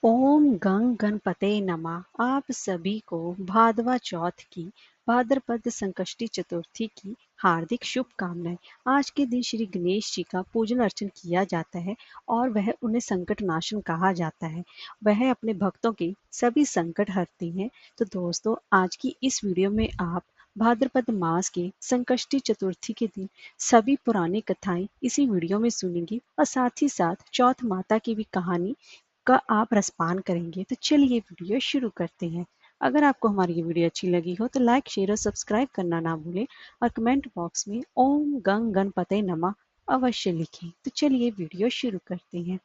ओम गंग गणपते नमः। आप सभी को भादवा चौथ की भाद्रपद संकष्टी चतुर्थी की हार्दिक शुभकामनाएं। आज के दिन श्री गणेश जी का पूजन अर्चन किया जाता है और वह उन्हें संकट नाशन कहा जाता है। वह अपने भक्तों के सभी संकट हरती हैं। तो दोस्तों, आज की इस वीडियो में आप भाद्रपद मास के संकष्टी चतुर्थी के दिन सभी पुरानी कथाएं इसी वीडियो में सुनेंगी और साथ ही साथ चौथ माता की भी कहानी का आप रसपान करेंगे। तो चलिए वीडियो शुरू करते हैं। अगर आपको हमारी ये वीडियो अच्छी लगी हो तो लाइक शेयर और सब्सक्राइब करना ना भूलें और कमेंट बॉक्स में ओम गंग गणपते नमः अवश्य लिखें। तो चलिए वीडियो शुरू करते हैं।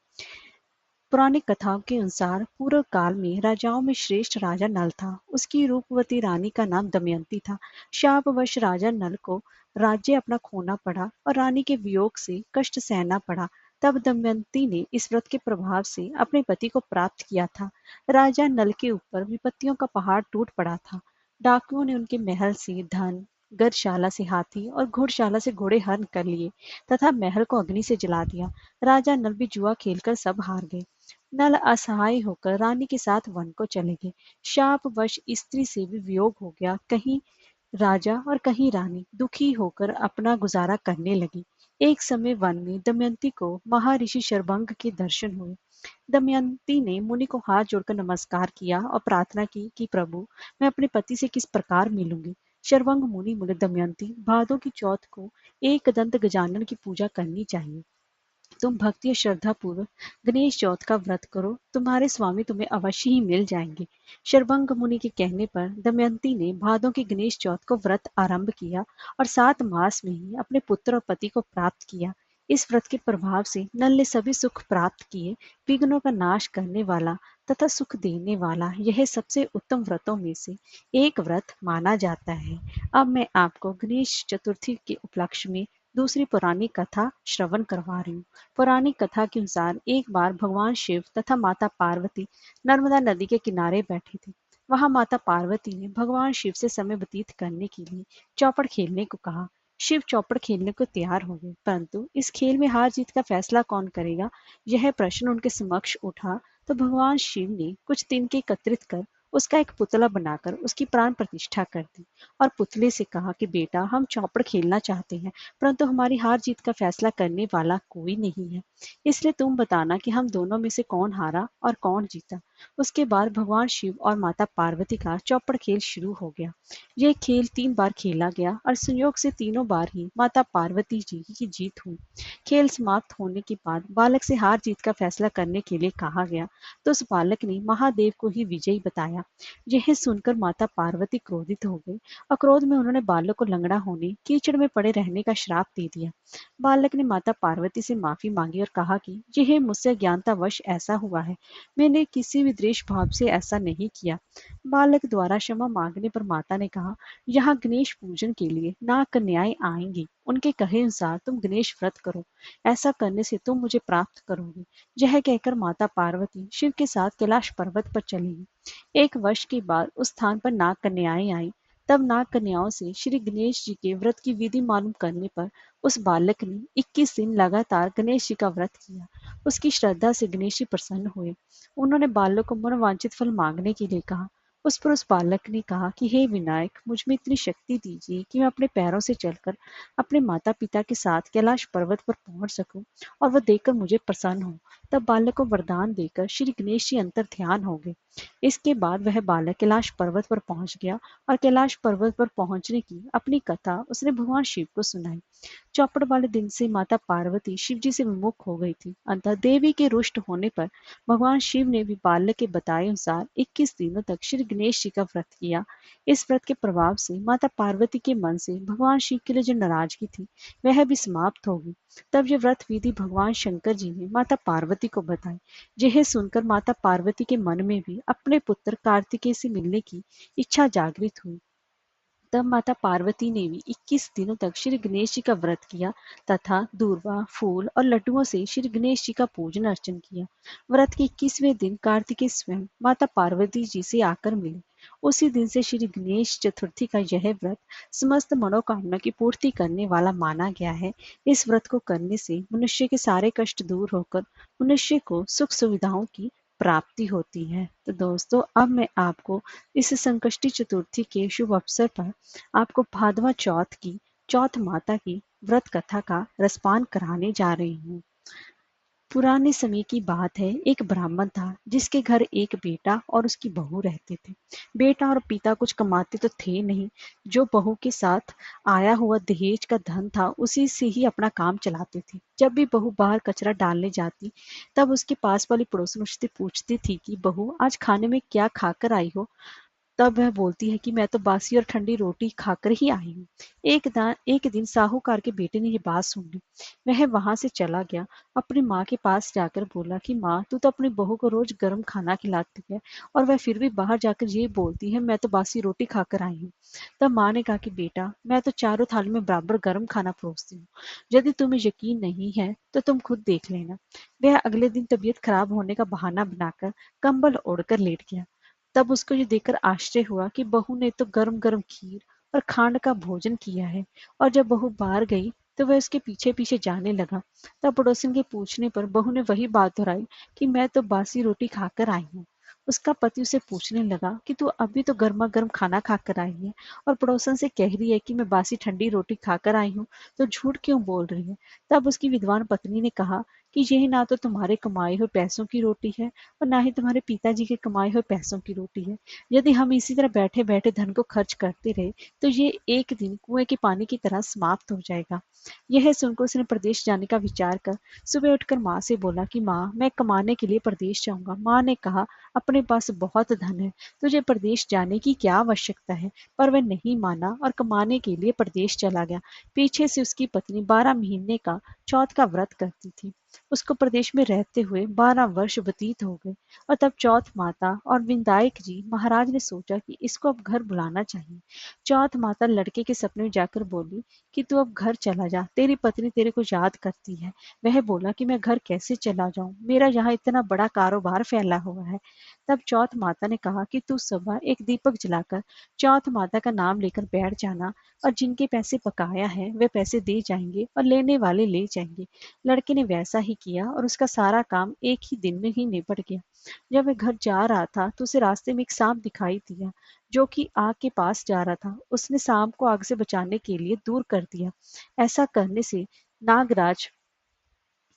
पुरानी कथाओं के अनुसार पूर्व काल में राजाओं में श्रेष्ठ राजा नल था। उसकी रूपवती रानी का नाम दमयंती था। शापवश राजा नल को राज्य अपना खोना पड़ा और रानी के वियोग से कष्ट सहना पड़ा। तब दमयंती ने इस व्रत के प्रभाव से अपने पति को प्राप्त किया था। राजा नल के ऊपर विपत्तियों का पहाड़ टूट पड़ा था। डाकुओं ने उनके महल से धन, गरशाला से हाथी और घुड़शाला से घोड़े हरण कर लिए तथा महल को अग्नि से जला दिया। राजा नल भी जुआ खेलकर सब हार गए। नल असहाय होकर रानी के साथ वन को चले गए। शापवश स्त्री से भी वियोग हो गया। कहीं राजा और कहीं रानी दुखी होकर अपना गुजारा करने लगी। एक समय वन में दमयंती को महर्षि शरभंग के दर्शन हुए। दमयंती ने मुनि को हाथ जोड़कर नमस्कार किया और प्रार्थना की कि प्रभु, मैं अपने पति से किस प्रकार मिलूंगी। शरभंग मुनि बोले, दमयंती, भादों की चौथ को एक दंत गजानन की पूजा करनी चाहिए। तुम भक्ति और श्रद्धा पूर्वक गणेश चौथ का व्रत करो, तुम्हारे स्वामी तुम्हें अवश्य ही मिल जाएंगे। शरभंग मुनि के कहने पर दमयंती ने भादों की गणेश चौथ को व्रत आरंभ किया और 7 मास में ही अपने पुत्र और पति को प्राप्त किया। इस व्रत के प्रभाव से नल ने सभी सुख प्राप्त किए। विघ्नों का नाश करने वाला तथा सुख देने वाला यह सबसे उत्तम व्रतों में से एक व्रत माना जाता है। अब मैं आपको गणेश चतुर्थी के उपलक्ष्य में दूसरी पुरानी कथा श्रवण करवा रही हूँ। पौराणिक कथा के अनुसार एक बार भगवान शिव तथा माता पार्वती नर्मदा नदी के किनारे बैठे थे। वहां माता पार्वती ने भगवान शिव से समय व्यतीत करने के लिए चौपड़ खेलने को कहा। शिव चौपड़ खेलने को तैयार हो गए, परंतु इस खेल में हार जीत का फैसला कौन करेगा, यह प्रश्न उनके समक्ष उठा। तो भगवान शिव ने कुछ तिनके एकत्रित कर उसका एक पुतला बनाकर उसकी प्राण प्रतिष्ठा कर दी और पुतले से कहा कि बेटा, हम चौपड़ खेलना चाहते हैं, परंतु हमारी हार जीत का फैसला करने वाला कोई नहीं है, इसलिए तुम बताना कि हम दोनों में से कौन हारा और कौन जीता। उसके बाद भगवान शिव और माता पार्वती का चौपड़ खेल शुरू हो गया। यह खेल 3 बार खेला गया और संयोग से तीनों बार ही माता पार्वती जी की जीत हुई। खेल समाप्त होने के बाद बालक से हार जीत का फैसला करने के लिए कहा गया, तो उस बालक ने महादेव को ही विजयी बताया। यह सुनकर माता पार्वती क्रोधित हो गई और क्रोध में उन्होंने बालक को लंगड़ा होने, कीचड़ में पड़े रहने का श्राप दे दिया। बालक ने माता पार्वती से माफी मांगी और कहा कि यह मुझसे अज्ञानतावश ऐसा हुआ है, मैंने किसी भी द्वेष भाव से ऐसा नहीं किया। बालक द्वारा क्षमा मांगने पर माता ने कहा, यहाँ गणेश पूजन के लिए नाग कन्याएं आएंगी, उनके कहे अनुसार तुम गणेश व्रत करो, ऐसा करने से तुम मुझे प्राप्त करोगे। यह कहकर माता पार्वती शिव के साथ कैलाश पर्वत पर चली गई। 1 वर्ष के बाद उस स्थान पर नाग कन्याएं आई। तब नाग कन्याओं से श्री गणेश जी के व्रत की विधि मालूम करने पर उस बालक ने 21 दिन लगातार गणेश जी का व्रत किया। उसकी श्रद्धा से गणेश जी प्रसन्न हुए। उन्होंने बालक को मनोवांछित फल मांगने के लिए कहा। उस पर उस बालक ने कहा कि हे विनायक, मुझ में इतनी शक्ति दीजिए कि मैं अपने पैरों से चलकर अपने माता पिता के साथ कैलाश पर्वत पर पहुंच सकूं और वह देखकर मुझे प्रसन्न हो। तब बालक को वरदान देकर श्री गणेश जी अंतर ध्यान हो गए। इसके बाद वह बालक कैलाश पर्वत पर पहुंच गया और कैलाश पर्वत पर पहुंचने की अपनी कथा उसने भगवान शिव को सुनाई। चौपड़ वाले दिन से माता पार्वती शिव जी से विमुख हो गई थी। अंतः देवी के रुष्ट होने पर भगवान शिव ने भी बालक के बताए अनुसार 21 दिनों तक श्री गणेश जी का व्रत किया। इस व्रत के प्रभाव से माता पार्वती के मन से भगवान शिव के लिए जो नाराजगी थी वह भी समाप्त हो गई। तब यह व्रत विधि भगवान शंकर जी ने माता पार्वती को बताई। यह सुनकर माता पार्वती के मन में भी अपने पुत्र कार्तिकेय से मिलने की इच्छा जागृत हुई। तब माता पार्वती ने भी 21 दिनों तक श्री गणेश जी का व्रत किया तथा दूर्वा, फूल और लड्डुओं से श्री गणेश जी का पूजन अर्चन किया। व्रत के 21वें दिन कार्तिकेय स्वयं माता पार्वती जी से आकर मिले। उसी दिन से श्री गणेश चतुर्थी का यह व्रत समस्त मनोकामना की पूर्ति करने वाला माना गया है। इस व्रत को करने से मनुष्य के सारे कष्ट दूर होकर मनुष्य को सुख सुविधाओं की प्राप्ति होती है। तो दोस्तों, अब मैं आपको इस संकष्टी चतुर्थी के शुभ अवसर पर आपको भादवा चौथ की, चौथ माता की व्रत कथा का रसपान कराने जा रही हूँ। पुराने समय की बात है, एक ब्राह्मण था जिसके घर एक बेटा और उसकी बहू रहते थे। बेटा और पिता कुछ कमाते तो थे नहीं, जो बहू के साथ आया हुआ दहेज का धन था उसी से ही अपना काम चलाते थे। जब भी बहू बाहर कचरा डालने जाती, तब उसके पास वाली पड़ोसन उससे पूछती थी कि बहू, आज खाने में क्या खाकर आई हो? तब वह बोलती है कि मैं तो बासी और ठंडी रोटी खाकर ही आई हूँ। एक दिन साहूकार के बेटे ने ये बात सुन ली। वह वहां से चला गया। अपनी माँ के पास जाकर बोला कि माँ, तू तो अपनी बहू को रोज गर्म खाना खिलाती है और वह फिर भी बाहर जाकर ये बोलती है मैं तो बासी रोटी खाकर आई हूँ। तब माँ ने कहा कि बेटा, मैं तो चारों थाली में बराबर गर्म खाना परोसती हूँ। यदि तुम्हें यकीन नहीं है तो तुम खुद देख लेना। वह अगले दिन तबीयत खराब होने का बहाना बनाकर कंबल ओढ़कर लेट गया। तब उसको ये देखकर आश्चर्य हुआ कि बहू ने तो गरम गरम खीर और खांड का भोजन किया है। और जब बहू बाहर गई तो वह उसके पीछे पीछे जाने लगा। तब पड़ोसन के पूछने पर बहू ने वही बात दोहराई कि मैं तो बासी रोटी खाकर आई हूँ। उसका पति उसे पूछने लगा कि तू अभी तो गर्मा गर्म खाना खाकर आई है और पड़ोसन से कह रही है कि मैं बासी ठंडी रोटी खाकर आई हूँ, तो झूठ क्यों बोल रही है? तब उसकी विद्वान पत्नी ने कहा कि यह ना तो तुम्हारे कमाए हुए पैसों की रोटी है और ना ही तुम्हारे पिताजी के कमाए हुए पैसों की रोटी है। यदि हम इसी तरह बैठे बैठे धन को खर्च करते रहे तो ये एक दिन कुएं के पानी की तरह समाप्त हो जाएगा। यह सुनकर उसने प्रदेश जाने का विचार कर सुबह उठकर माँ से बोला कि माँ, मैं कमाने के लिए प्रदेश जाऊंगा। माँ ने कहा, अपने पास बहुत धन है, तुझे प्रदेश जाने की क्या आवश्यकता है? पर वह नहीं माना और कमाने के लिए प्रदेश चला गया। पीछे से उसकी पत्नी 12 महीने का चौथ का व्रत करती थी। उसको प्रदेश में रहते हुए 12 वर्ष व्यतीत हो गए और तब चौथ माता और विनायक जी महाराज ने सोचा कि इसको अब घर बुलाना चाहिए। चौथ माता लड़के के सपने में जाकर बोली कि तू अब घर चला जा, तेरी पत्नी तेरे को याद करती है। वह बोला कि मैं घर कैसे चला जाऊं, मेरा यहाँ इतना बड़ा कारोबार फैला हुआ है। तब चौथ माता ने कहा कि तू सुबह एक दीपक जलाकर चौथ माता का नाम लेकर बैठ जाना और जिनके पैसे बकाया है वे पैसे दे जाएंगे और लेने वाले ले जाएंगे। लड़के ने वैसा ही किया और उसका सारा काम एक ही दिन में ही निपट गया। जब वह घर जा रहा था तो उसे रास्ते में एक सांप दिखाई दिया जो कि आग के पास जा रहा था। उसने सांप को आग से बचाने के लिए दूर कर दिया। ऐसा करने से नागराज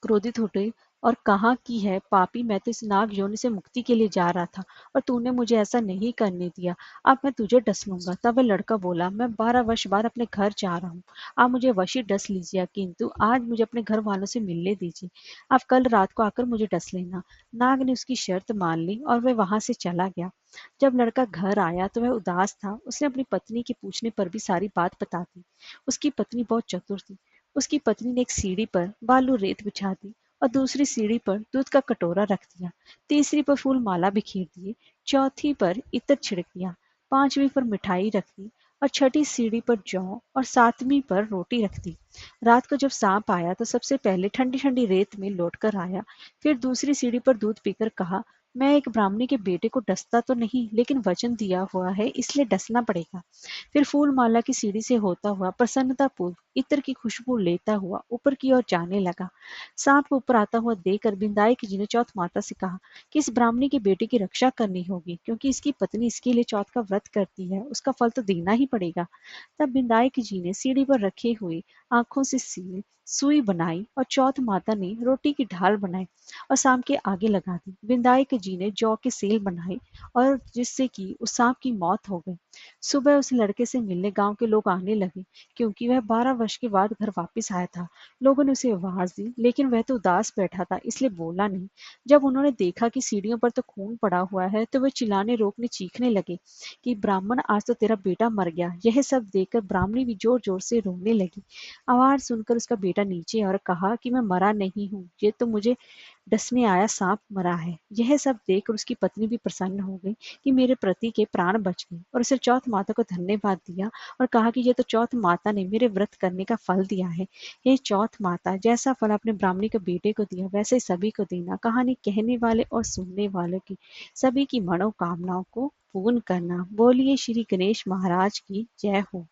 क्रोधित हो गई और कहा कि है पापी, मैं तो इस नाग योनि से मुक्ति के लिए जा रहा था और तूने मुझे ऐसा नहीं करने दिया। अब मैं तुझे डस लूंगा। तब वह लड़का बोला, मैं 12 वर्ष बाद अपने घर जा रहा हूँ, आप मुझे वशी डस लीजिए, किंतु आज मुझे अपने घर वालों से मिलने दीजिए। आप कल रात को आकर मुझे डस लेना। नाग ने उसकी शर्त मान ली और वह वहां से चला गया। जब लड़का घर आया तो वह उदास था। उसने अपनी पत्नी के पूछने पर भी सारी बात बता दी। उसकी पत्नी बहुत चतुर थी। उसकी पत्नी ने एक सीढ़ी पर बालू रेत बिछा दी और दूसरी सीढ़ी पर दूध का कटोरा रख दिया। तीसरी पर फूल माला बिखेर दिए। चौथी पर इत्र छिड़क दिया। पांचवी पर मिठाई रख दी और छठी सीढ़ी पर जौ और सातवीं पर रोटी रख दी। रात को जब सांप आया तो सबसे पहले ठंडी ठंडी रेत में लौट कर आया। फिर दूसरी सीढ़ी पर दूध पीकर कहा, मैं एक ब्राह्मणी के बेटे को डसता तो नहीं, लेकिन वचन दिया हुआ है इसलिए डसना पड़ेगा। फिर फूल माला की सीढ़ी से होता हुआ प्रसन्नता पूर्व इत्र की खुशबू लेता हुआ ऊपर की ओर जाने लगा। सांप ऊपर आता हुआ देखकर बिंदाई जी ने चौथ माता से कहा कि इस ब्राह्मणी के बेटे की रक्षा करनी होगी, क्योंकि इसकी पत्नी इसके लिए चौथ का व्रत करती है, उसका फल तो देना ही पड़ेगा। तब बिंदाई जी ने सीढ़ी पर रखे हुए आंखों से सील सुई बनाई और चौथ माता ने रोटी की ढाल बनाई और सांप के आगे लगा दी। बिंदाई जी ने जौ के सेल बनाई और जिससे कि उस सांप की मौत हो गई। सुबह उस लड़के से मिलने गांव के लोग आने लगे, क्योंकि वह 12 वर्ष के बाद घर वापस आया था। लोगों ने उसे आवाज दी, लेकिन वह तो उदास बैठा था, इसलिए बोला नहीं। जब उन्होंने देखा कि सीढ़ियों पर तो खून पड़ा हुआ है तो वे चिल्लाने रोकने चीखने लगे कि ब्राह्मण, आज तो तेरा बेटा मर गया। यह सब देखकर ब्राह्मणी भी जोर जोर से रोने लगी। आवाज सुनकर उसका बेटा नीचे और कहा कि मैं मरा नहीं हूँ, ये तो मुझे डसने आया सांप मरा है। यह सब देखकर उसकी पत्नी भी प्रसन्न हो गई कि मेरे पति के प्राण बच गए और उसे चौथ माता को धन्यवाद दिया और कहा कि ये तो चौथ माता ने मेरे व्रत करने का फल दिया है। हे चौथ माता, जैसा फल अपने ब्राह्मणी के बेटे को दिया वैसे सभी को देना। कहानी कहने वाले और सुनने वालों की सभी की मनोकामनाओं को पूर्ण करना। बोलिए श्री गणेश महाराज की जय हो।